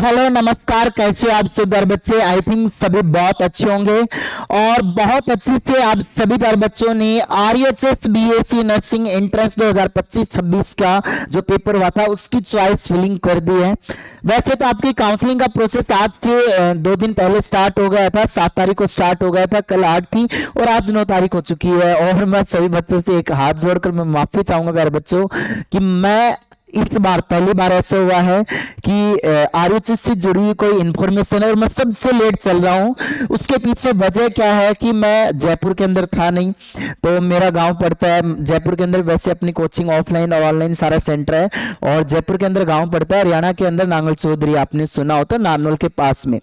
Hello नमस्कार, कैसे आप सभी प्यारे बच्चे। आई थिंक सभी बहुत अच्छे होंगे और बहुत अच्छे से आप सभी प्यारे बच्चों ने RHS BSc नर्सिंग एंट्रेंस 2025-26 का जो पेपर हुआ था उसकी चॉइस फिलिंग कर दी है। वैसे तो आपकी काउंसलिंग का प्रोसेस आज से 2 दिन पहले स्टार्ट हो गया था। 7 तारीख को स्टार्ट हो गया था, कल 8 थी और आज 9 तारीख हो चुकी है। और मैं सभी बच्चों से एक हाथ जोड़कर मैं माफी चाहूंगा प्यारे बच्चों कि मैं इस बार पहली बार ऐसा हुआ है कि RHS से जुड़ी हुई कोई इन्फॉर्मेशन है और मैं सबसे लेट चल रहा हूँ। उसके पीछे वजह क्या है कि मैं जयपुर के अंदर था नहीं, तो मेरा गांव पड़ता है जयपुर के अंदर। वैसे अपनी कोचिंग ऑफलाइन और ऑनलाइन सारा सेंटर है और जयपुर के अंदर गांव पड़ता है, हरियाणा के अंदर नांगल चौधरी आपने सुना होता, नारनौल के पास में।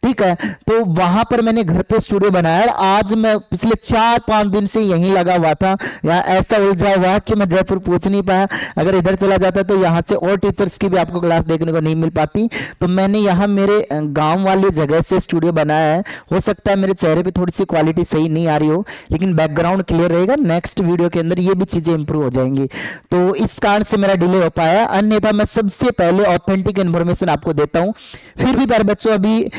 ठीक है, तो वहां पर मैंने घर पे स्टूडियो बनाया। आज मैं पिछले 4-5 दिन से यहीं लगा हुआ था, यहाँ ऐसा उलझा हुआ कि मैं जयपुर पहुंच नहीं पाया। अगर इधर चला जाता तो यहाँ से और टीचर्स की भी आपको क्लास देखने को नहीं मिल पाती। तो मैंने यहाँ मेरे गांव वाली जगह से स्टूडियो बनाया है। हो सकता है मेरे चेहरे पे थोड़ी सी क्वालिटी सही नहीं आ रही हो, लेकिन बैकग्राउंड क्लियर रहेगा। नेक्स्ट वीडियो के अंदर ये भी चीजें इंप्रूव हो जाएंगी, तो इस कारण से मेरा डिले हो पाया। अन्यथा मैं सबसे पहले ऑथेंटिक इन्फॉर्मेशन आपको देता हूँ। फिर भी प्यारे बच्चों, अभी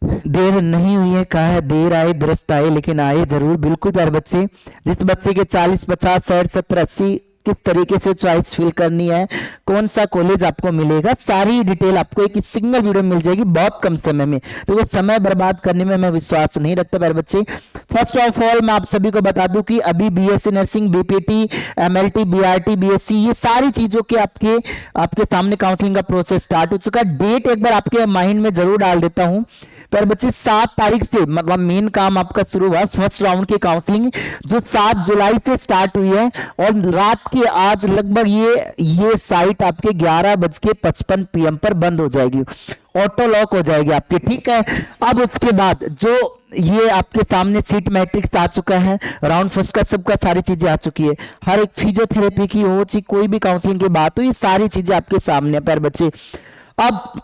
देर नहीं हुई है, कहा है देर आए दुरुस्त आए, लेकिन आए जरूर। बिल्कुल प्यारे बच्चे, जिस बच्चे के 40, 50, 60, 70, 80 किस तरीके से चॉइस फिल करनी है, कौन सा कॉलेज आपको मिलेगा, सारी डिटेल आपको एक सिंगल वीडियो में मिल जाएगी बहुत कम समय में। तो वो समय बर्बाद करने में मैं विश्वास नहीं रखता प्यारे बच्चे। फर्स्ट ऑफ ऑल मैं आप सभी को बता दूं कि अभी BSc nursing, BPT, MLT, BRT, BSc ये सारी चीजों के आपके सामने काउंसलिंग का प्रोसेस स्टार्ट हो चुका है। डेट एक बार आपके माइंड में जरूर डाल देता हूं पर बच्चे, 7 तारीख से मतलब मेन काम आपका शुरू हुआ। फर्स्ट राउंड की काउंसलिंग जो 7 जुलाई से स्टार्ट हुई है और रात के आज लगभग ये साइट आपके 11:55 PM पर बंद हो जाएगी, ऑटो लॉक हो जाएगी आपकी। ठीक है, अब उसके बाद जो ये आपके सामने सीट मैट्रिक्स आ चुका है, राउंड फर्स्ट का सबका सारी चीजें आ चुकी है। हर एक फिजियोथेरेपी की हो चाहे कोई भी काउंसलिंग की बात हो, ये सारी चीजें आपके सामने प्यारे बच्चे। अब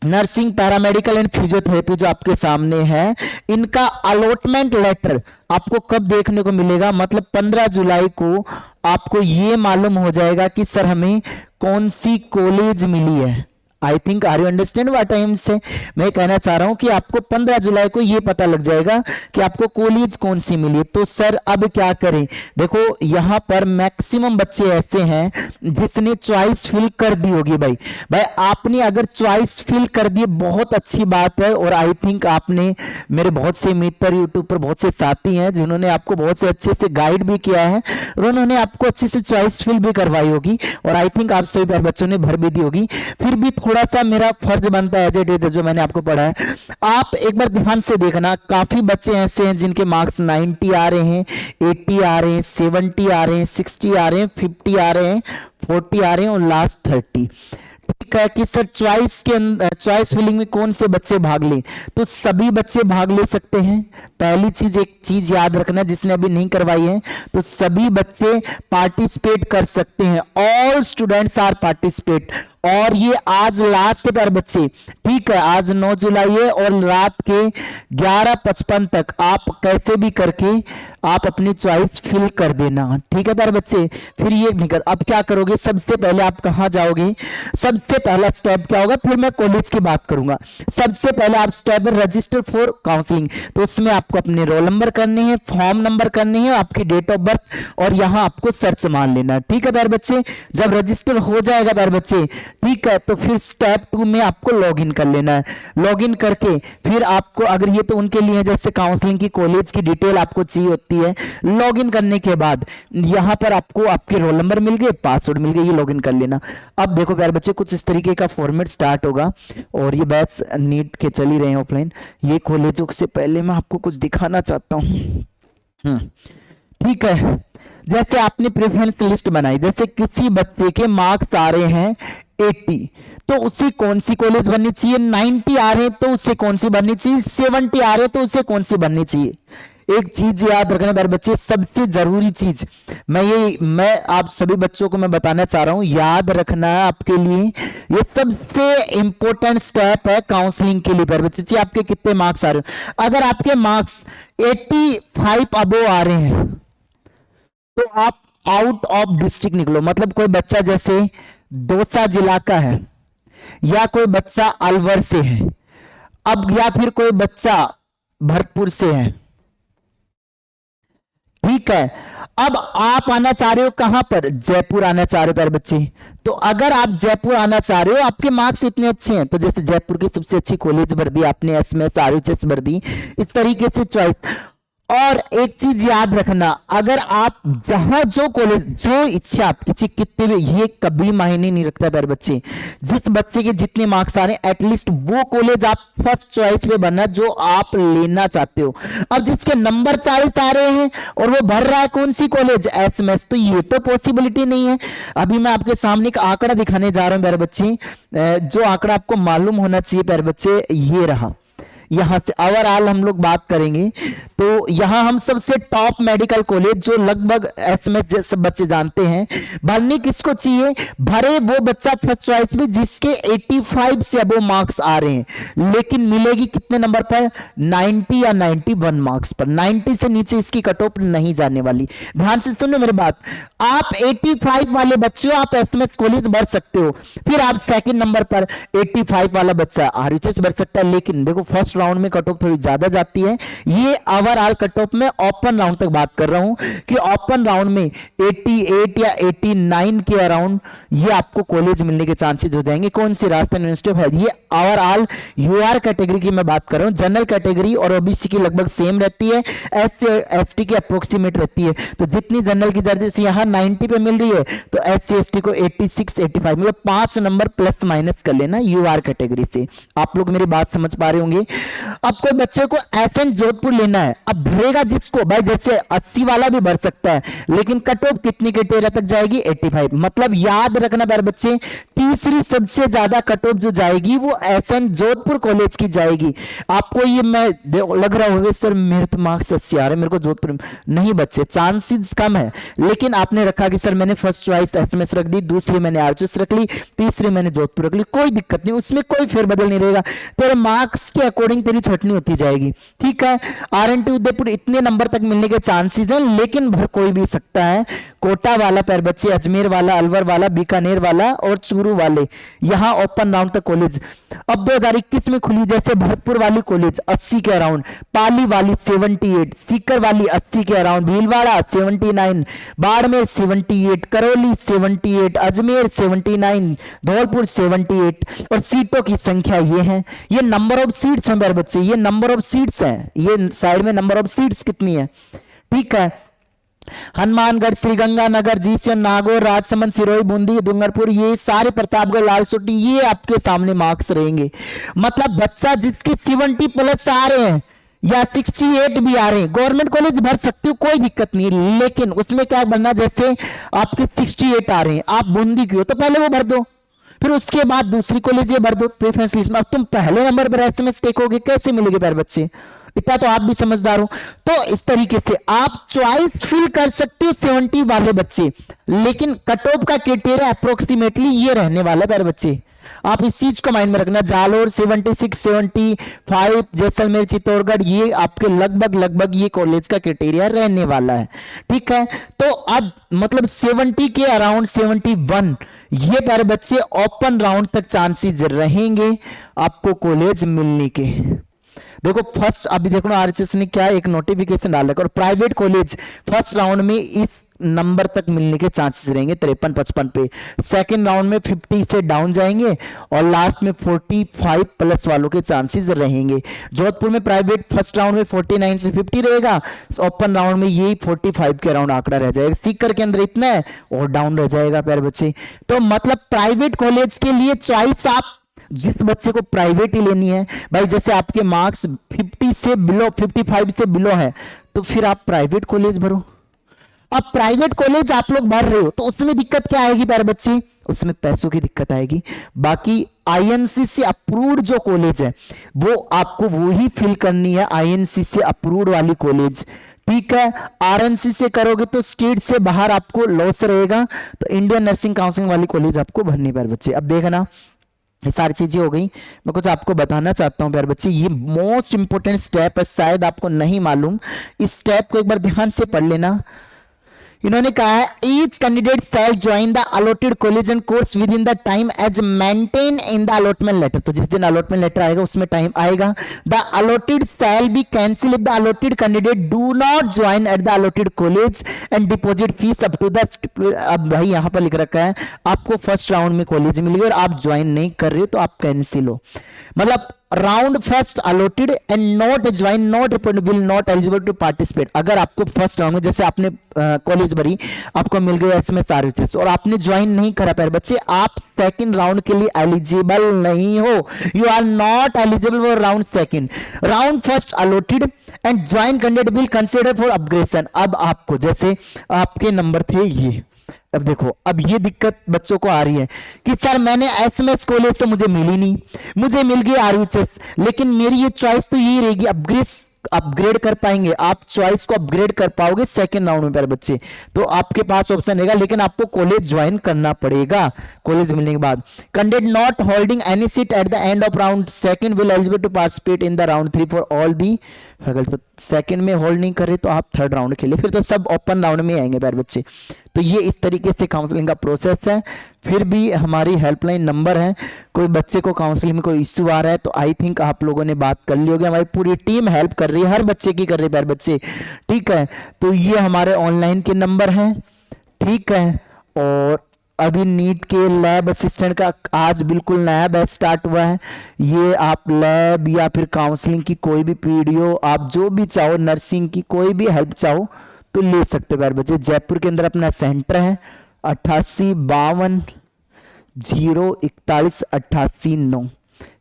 नर्सिंग, पैरामेडिकल एंड फिजियोथेरेपी जो आपके सामने है, इनका अलॉटमेंट लेटर आपको कब देखने को मिलेगा, मतलब 15 जुलाई को आपको ये मालूम हो जाएगा कि सर हमें कौन सी कॉलेज मिली है। I think are you understand what I am say. मैं कहना चाह रहा हूं कि आपको 15 जुलाई को ये पता लग जाएगा कि आपको कॉलेज कौन सी मिली। तो सर अब क्या करें, देखो यहां पर मैक्सिमम बच्चे ऐसे हैं जिसने चॉइस फिल कर दी होगी। भाई आपने अगर चॉइस फिल कर दी, बहुत अच्छी बात है। और आई थिंक आपने, मेरे बहुत से मित्र यूट्यूब पर बहुत से साथी हैं जिन्होंने आपको बहुत से अच्छे से गाइड भी किया है और उन्होंने आपको अच्छे से चॉइस फिल भी करवाई होगी और आई थिंक आप सभी बच्चों ने भर भी दी होगी। फिर भी थोड़ा सा मेरा फर्ज बनता है एज ए टीचर, जो मैंने आपको पढ़ा है, आप एक बार ध्यान से देखना। काफी बच्चे ऐसे हैं जिनके मार्क्स 90 आ रहे हैं, 80 आ रहे हैं, 70 आ रहे हैं, 60 आ रहे हैं, 50 आ रहे हैं, 40 आ रहे हैं और लास्ट 30। ठीक है कि सर चॉइस के अंदर, चॉइस फिलिंग में कौन से बच्चे भाग लें, तो सभी बच्चे भाग ले सकते हैं। पहली चीज, एक चीज याद रखना जिसने अभी नहीं करवाई है, तो सभी बच्चे पार्टिसिपेट कर सकते हैं। All students are participate. और ये आज लास्ट पर बच्चे, ठीक है, आज 9 जुलाई है और रात के 11:55 तक आप कैसे भी करके आप अपनी चॉइस फिल कर देना। ठीक है पर बच्चे, फिर ये निकल, अब क्या करोगे, सबसे पहले आप कहां जाओगे, सबसे पहला स्टेप क्या होगा, फिर मैं कॉलेज की बात करूंगा। सबसे पहले आप स्टेप रजिस्टर फॉर काउंसलिंग, तो उसमें आपको अपने रोल नंबर करने हैं, फॉर्म नंबर करने हैं, आपकी डेट ऑफ बर्थ और यहां आपको सर्च मान लेना है। ठीक है प्यारे बच्चे, जब रजिस्टर हो जाएगा प्यारे बच्चे, ठीक है, तो फिर स्टेप 2 में आपको लॉगिन कर लेना है। लॉगिन करके फिर आपको, अगर ये तो उनके लिए जैसे काउंसलिंग की कॉलेज की डिटेल आपको चाहिए होती है, लॉगिन करने के बाद यहां पर आपको आपके रोल नंबर मिल गए, पासवर्ड मिल गए, ये लॉगिन कर लेना। अब देखो प्यारे बच्चे, कुछ इस तरीके का फॉर्मेट स्टार्ट होगा और ये बैच नीट के चल ही रहे हैं ऑफलाइन। ये कॉलेजों से पहले मैं आपको कुछ दिखाना चाहता हूं। ठीक है, जैसे आपने प्रेफरेंस लिस्ट बनाई, जैसे किसी बच्चे के मार्क्स आ रहे हैं 80, तो उसे कौन सी कॉलेज बननी चाहिए, 90 आ रहे हैं तो उसे कौन सी बननी चाहिए, 70 आ रहे हैं तो उसे कौन सी बननी चाहिए। एक चीज याद रखना मेरे बच्चे, सबसे जरूरी चीज मैं आप सभी बच्चों को मैं बताना चाह रहा हूं, याद रखना है आपके लिए, ये सबसे इंपॉर्टेंट स्टेप है काउंसलिंग के लिए। मेरे बच्चे, आपके कितने मार्क्स आ रहे हैं, अगर आपके मार्क्स 85 अबो आ रहे हैं तो आप आउट ऑफ डिस्ट्रिक्ट निकलो। मतलब कोई बच्चा जैसे दौसा जिला का है, या कोई बच्चा अलवर से है, अब या फिर कोई बच्चा भरतपुर से है, ठीक है। अब आप आना चाह रहे हो कहां पर, जयपुर आना चाह रहे हो प्यारे बच्चे। तो अगर आप जयपुर आना चाह रहे हो, आपके मार्क्स इतने अच्छे हैं, तो जैसे जयपुर की सबसे अच्छी कॉलेज भर दी आपने, एसएमएस आरएचएस भर दी, इस तरीके से चॉइस। और एक चीज याद रखना, अगर आप जहां जो कॉलेज जो इच्छा आपकी कितने भी, ये कभी मायने नहीं रखता प्यारे बच्चे। जिस बच्चे के जितने मार्क्स आ रहे हैं एटलीस्ट वो कॉलेज आप फर्स्ट चॉइस पे बनना जो आप लेना चाहते हो। अब जिसके नंबर 40 आ रहे हैं और वो भर रहा है कौन सी कॉलेज, एसएमएस, तो ये तो पॉसिबिलिटी नहीं है। अभी मैं आपके सामने एक आंकड़ा दिखाने जा रहा हूं प्यारे बच्चे, जो आंकड़ा आपको मालूम होना चाहिए प्यारे बच्चे, ये रहा। यहां से ओवरऑल हम लोग बात करेंगे, तो यहां हम सबसे टॉप मेडिकल कॉलेज जो लगभग एसएमएस सब बच्चे जानते हैं, भरने किसको चाहिए, भरे वो बच्चा फर्स्ट चॉइस में जिसके 85 से अबो मार्क्स आ रहे हैं। लेकिन मिलेगी कितने नंबर पर, 90 या 91 मार्क्स पर। 90 से नीचे इसकी कट ऑफ नहीं जाने वाली। ध्यान से सुनो मेरी बात, आप 85 वाले बच्चे आप एसएमएस कॉलेज भर सकते हो, फिर आप सेकंड नंबर पर 85 वाला बच्चा आरएचएस भर सकता है। लेकिन देखो फर्स्ट राउंड में कट ऑफ थोड़ी ज्यादा जाती है। ये ओवरऑल कट ऑफ में ओपन राउंड तक बात कर रहा हूं कि ओपन राउंड में 88 या 89 के अराउंड ये आपको कॉलेज मिलने के चांसेस हो जाएंगे। कौन सी, राजस्थान यूनिवर्सिटी ऑफ हेल्थ। ये ओवरऑल यूआर कैटेगरी की मैं बात कर रहा हूं। जनरल कैटेगरी और ओबीसी की लगभग सेम रहती है, एसटी की अप्रोक्सीमेट रहती है। तो जितनी जनरल की जर्सी यहां 90 पे मिल रही है, तो एससी एसटी को 86 85 मतलब 5 नंबर प्लस माइनस कर लेना यूआर कैटेगरी से। आप लोग मेरी बात समझ पा रहे होंगे। अब कोई बच्चे को एफएन जोधपुर लेना है, अब भरेगा जिसको भाई, जैसे 80 वाला भी भर सकता है, लेकिन कट ऑफ कितनी क्राइटेरिया तक जाएगी, 85। मतलब याद रखना प्यारे बच्चे, तीसरी सबसे ज्यादा कट ऑफ जो जाएगी वो एफएन जोधपुर कॉलेज की जाएगी। आपको ये मैं लग रहा होगा सर मेरे तो मार्क्स 80 आ रहे हैं, मेरे को जोधपुर नहीं बच्चे, चांसेस कम है। लेकिन आपने रखा कि सर मैंने फर्स्ट चॉइस एसएमएस रख दी, दूसरी मैंने आरएचएस रख ली, तीसरी मैंने जोधपुर रख ली, कोई दिक्कत नहीं, उसमें कोई फेरबदल नहीं रहेगा। तेरे मार्क्स के अकॉर्डिंग तेरी छटनी होती जाएगी, ठीक है। आरएनटी उदयपुर इतने नंबर तक मिलने के चांसेस हैं, लेकिन भर कोई भी सकता है। कोटा वाला पैर बच्चे, अजमेर वाला, अलवर वाला, बीकानेर वाला और चूरू वाले, यहां ओपन राउंड तक कॉलेज। अब 2021 में खुली जैसे भरतपुर वाली कॉलेज 80 के अराउंड, पाली वाली 78, सीकर वाली 80 के अराउंड, भीलवाड़ा 79, बाड़मेर 78, करौली 78, अजमेर 79, धौलपुर 78। और सीटों की संख्या ये है, ये नंबर ऑफ सीट्स हैं मेरे बच्चे, ये नंबर ऑफ सीट्स हैं, ये साइड में नंबर ऑफ सीट्स कितनी है, ठीक है। हनुमानगढ़, श्रीगंगानगर, जीसन, नागौर, राजसमंद, सिरोही, बूंदी, डूंगरपुर, ये सारे प्रतापगढ़, लालसोटी, ये आपके सामने मार्क्स रहेंगे। मतलब बच्चा जिसके 70 प्लस आ रहे हैं या 68 भी आ रहे हैं, गवर्नमेंट कॉलेज भर सकते हो, कोई दिक्कत नहीं। लेकिन उसमें क्या बनना, जैसे आपके 68 आ रहे हैं, आप बूंदी की हो तो पहले वो भर दो, फिर उसके बाद दूसरी कॉलेज भर दो प्रेफरेंस लिस्ट में। अब तुम पहले नंबर पर एसएमएस टेकोगे, कैसे मिलेंगे प्यारे बच्चे, इतना तो आप भी समझदार हो। तो इस तरीके से आप चॉइस फिल कर सकते हो 70 वाले बच्चे, लेकिन कट ऑफ का क्राइटेरिया अप्रोक्सीमेटली ये रहने वाला है प्यारे बच्चे। आप इस चीज को माइंड में रखना, जालोर 76 75, जैसलमेर, चित्तौड़गढ़, ये आपके लगभग ये कॉलेज का क्राइटेरिया रहने वाला है, ठीक है। तो अब मतलब 70 के अराउंड 71 ये प्यारे बच्चे ओपन राउंड तक चांसेस रहेंगे आपको कॉलेज मिलने के। देखो फर्स्ट अभी देखो आरएचएस ने क्या एक नोटिफिकेशन डाल रखा, और प्राइवेट कॉलेज फर्स्ट राउंड में इस नंबर तक मिलने के चांसेस रहेंगे 53-55 पे, सेकंड राउंड में 50 से डाउन जाएंगे और लास्ट में 45 प्लस वालों के चांसेस रहेंगे। जोधपुर में प्राइवेट फर्स्ट राउंड में 49 से 50 रहेगा, ओपन राउंड में यही 45 के अराउंड आंकड़ा रह जाएगा। सीकर के अंदर इतना है और डाउन रह जाएगा प्यारे बच्चे। तो मतलब प्राइवेट कॉलेज के लिए चॉइस आप जिस बच्चे को प्राइवेट ही लेनी है भाई, जैसे आपके मार्क्स 50 से बिलो 55 से बिलो है, तो फिर आप प्राइवेट कॉलेज भरो। अब प्राइवेट कॉलेज आप लोग भर रहे हो तो उसमें दिक्कत क्या आएगी प्यारे बच्चे, उसमें पैसों की दिक्कत आएगी। बाकी आईएनसी से अप्रूव्ड जो कॉलेज है वो आपको वो ही फिल करनी है, आईएनसी से अप्रूव्ड वाली कॉलेज, ठीक है। आरएनसी से करोगे तो स्टेट से बाहर आपको लॉस रहेगा, तो इंडियन नर्सिंग काउंसिल वाली कॉलेज आपको भरनी प्यारे बच्चे। अब देखना ये सारी चीजें हो गई, मैं कुछ आपको बताना चाहता हूं प्यारे बच्चे, ये मोस्ट इंपोर्टेंट स्टेप है, शायद आपको नहीं मालूम। इस स्टेप को एक बार ध्यान से पढ़ लेना इन्होंने कहा है each candidate shall join the allotted college and course within the time as maintain in the allotment letter. तो जिस दिन अलॉटमेंट लेटर आएगा उसमें टाइम आएगा। The allotted shall be cancel if the allotted candidate do not join at the allotted college and deposit fees up to the. अब भाई यहां पर लिख रखा है आपको फर्स्ट राउंड में कॉलेज मिल गई और आप ज्वाइन नहीं कर रहे हो तो आप कैंसिल हो। मतलब round first allotted and not join not will not eligible to participate. अगर आपको फर्स्ट राउंड में जैसे आपने कॉलेज भरी, आपको मिल गया एसएमएस आरयूएच और आपने ज्वाइन नहीं करा प्यारे बच्चे, आप सेकंड राउंड के लिए एलिजिबल नहीं हो। You are not eligible for round second. Round first allotted and join candidate will consider for upgradation. अब आपको जैसे आपके नंबर थे ये, अब देखो अब ये दिक्कत बच्चों को आ रही है कि सर मैंने एसएमएस कॉलेज तो मुझे मिली नहीं, मुझे मिल गई आरयूएच, लेकिन मेरी ये चॉइस तो यही रहेगी अपग्रेड कर पाएंगे। आप चॉइस को अपग्रेड कर पाओगे सेकंड राउंड में प्यारे बच्चे, तो आपके पास ऑप्शन रहेगा, लेकिन आपको कॉलेज ज्वाइन करना पड़ेगा कॉलेज मिलने के बाद। Candidate not holding any seat at the end of round second will eligible to participate in the round 3 for all the. अगर तो सेकंड में होल्ड नहीं करे तो आप थर्ड राउंड खेलिए, फिर तो सब ओपन राउंड में आएंगे प्यारे बच्चे। तो ये इस तरीके से काउंसलिंग का प्रोसेस है। फिर भी हमारी हेल्पलाइन नंबर है, कोई बच्चे को काउंसलिंग में कोई इश्यू आ रहा है तो आई थिंक आप लोगों ने बात कर ली होगी। हमारी पूरी टीम हेल्प कर रही है, हर बच्चे की कर रही है प्यारे बच्चे, ठीक है। तो ये हमारे ऑनलाइन के नंबर हैं, ठीक है। और अभी नीट के लैब असिस्टेंट का आज बिल्कुल नया बैच स्टार्ट हुआ है। ये आप लैब या फिर काउंसलिंग की कोई भी पीडीओ, आप जो भी चाहो, नर्सिंग की कोई भी हेल्प चाहो तो ले सकते हो प्यारे बच्चे। जयपुर के अंदर अपना सेंटर है 8852 0418889।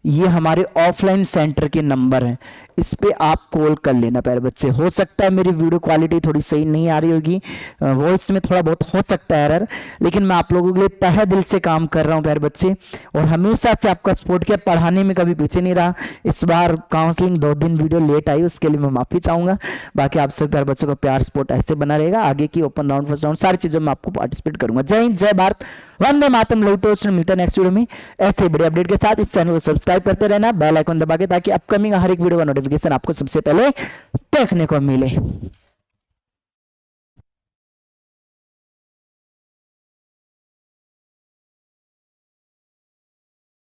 ये हमारे ऑफलाइन सेंटर के नंबर हैं, इस पे आप कॉल कर लेना प्यारे बच्चे। हो सकता है मेरी वीडियो क्वालिटी थोड़ी सही नहीं आ रही होगी, वॉइस में थोड़ा बहुत हो सकता है एरर, लेकिन मैं आप लोगों के लिए तहे दिल से काम कर रहा हूं प्यारे बच्चे और हमेशा से आपका सपोर्ट किया, पढ़ाने में कभी पीछे नहीं रहा। इस बार काउंसलिंग 2 दिन वीडियो लेट आई, उसके लिए मैं माफी चाहूंगा। बाकी आप सब प्यारे बच्चों का प्यार सपोर्ट ऐसे बना रहेगा। आगे की ओपन राउंड, फर्स्ट राउंड, सारी चीजों में आपको पार्टिसिपेट करूंगा। जय हिंद, जय Bharat, Vande Mataram, love to all. मिलते हैं नेक्स्ट वीडियो में ऐसे बड़े अपडेट के साथ। इस चैनल को सब्सक्राइब करते रहना, बेल आइकन दबा के, ताकि अपकमिंग हर एक वीडियो का नोटिफिकेशन आपको सबसे पहले देखने को मिले।